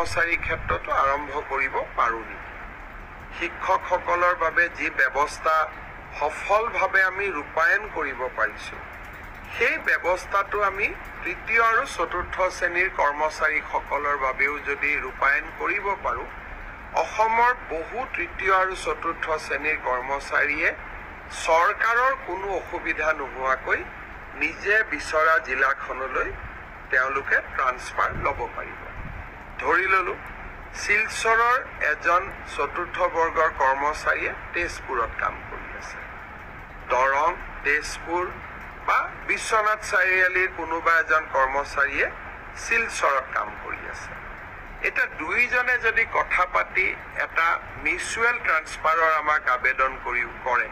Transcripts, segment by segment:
কৰ্মচাৰী ক্ষেত্ৰতো আৰম্ভ কৰিব পাৰোঁ নেকি? শিক্ষকসকলৰ বাবে যি ব্যৱস্থা সফলভাৱে আমি ৰূপায়ণ কৰিব পাৰিছোঁ, সেই ব্যৱস্থাটো আমি তৃতীয় আৰু চতুৰ্থ শ্ৰেণীৰ কৰ্মচাৰীসকলৰ বাবেও যদি ৰূপায়ণ কৰিব পাৰোঁ, অসমৰ বহু তৃতীয় আৰু চতুৰ্থ শ্ৰেণীৰ কৰ্মচাৰীয়ে চৰকাৰৰ কোনো অসুবিধা নোহোৱাকৈ নিজে বিচৰা জিলাখনলৈ তেওঁলোকে ট্ৰান্সফাৰ ল'ব পাৰিব। ধৰি ল'লোঁ শিলচৰৰ এজন চতুৰ্থ বৰ্গৰ কৰ্মচাৰীয়ে তেজপুৰত কাম কৰি আছে, দৰং, তেজপুৰ বা বিশ্বনাথ চাৰিআলিৰ কোনোবা এজন কৰ্মচাৰীয়ে শিলচৰত কাম কৰি আছে। এতিয়া দুইজনে যদি কথা পাতি এটা মিউচুৱেল ট্ৰান্সফাৰৰ আমাক আবেদন কৰে,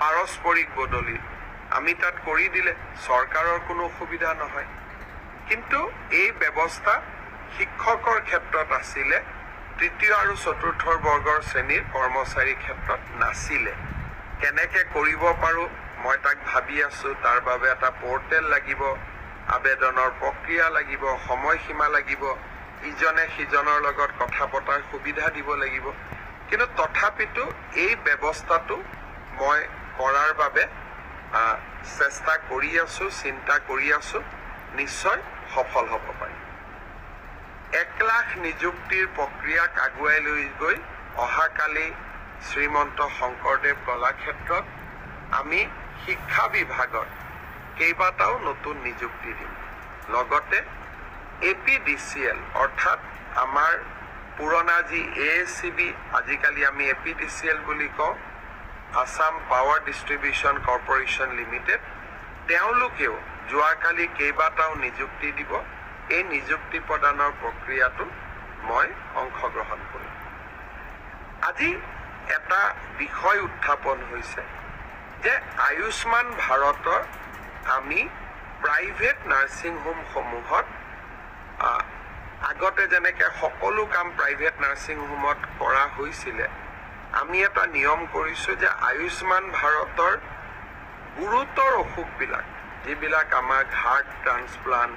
পাৰস্পৰিক বদলি আমি তাত কৰি দিলে চৰকাৰৰ কোনো অসুবিধা নহয়। কিন্তু এই ব্যৱস্থা শিক্ষকৰ ক্ষেত্ৰত আছিলে, তৃতীয় আৰু চতুৰ্থ বৰ্গৰ শ্ৰেণীৰ কৰ্মচাৰীৰ ক্ষেত্ৰত নাছিলে। কেনেকে কৰিব পাৰোঁ মই তাক ভাবি আছোঁ। তাৰ বাবে এটা পৰ্টেল লাগিব, আবেদনৰ প্ৰক্ৰিয়া লাগিব, সময়সীমা লাগিব, ইজনে সিজনৰ লগত কথা পতাৰ সুবিধা দিব লাগিব। কিন্তু তথাপিতো এই ব্যৱস্থাটো মই কৰাৰ বাবে চেষ্টা কৰি আছোঁ, চিন্তা কৰি আছোঁ, নিশ্চয় সফল হ'ব পাৰিম। 1 লাখ নিযুক্তিৰ প্ৰক্ৰিয়াক আগুৱাই লৈ গৈ অহাকালি শ্ৰীমন্ত শংকৰদেৱ কলাক্ষেত্ৰত আমি শিক্ষা বিভাগত কেইবাটাও নতুন নিযুক্তি দিম। লগতে APDCL অৰ্থাৎ আমাৰ পুৰণা যি ASCB, আজিকালি আমি APDCL বুলি কওঁ, Assam power distribution corporation limited, তেওঁলোকেও যোৱাকালি কেইবাটাও নিযুক্তি দিব। এই নিযুক্তি প্ৰদানৰ প্ৰক্ৰিয়াটো মই অংশগ্ৰহণ কৰিম। আজি এটা বিষয় উত্থাপন হৈছে যে আয়ুষ্মান ভাৰতৰ আমি প্ৰাইভেট নাৰ্ছিং হোমসমূহত আগতে যেনেকৈ সকলো কাম প্ৰাইভেট নাৰ্ছিং হোমত কৰা হৈছিলে, আমি এটা নিয়ম কৰিছোঁ যে আয়ুষ্মান ভাৰতৰ গুৰুতৰ অসুখবিলাক, যিবিলাক আমাক হাৰ্ট ট্ৰান্সপ্লাণ্ট,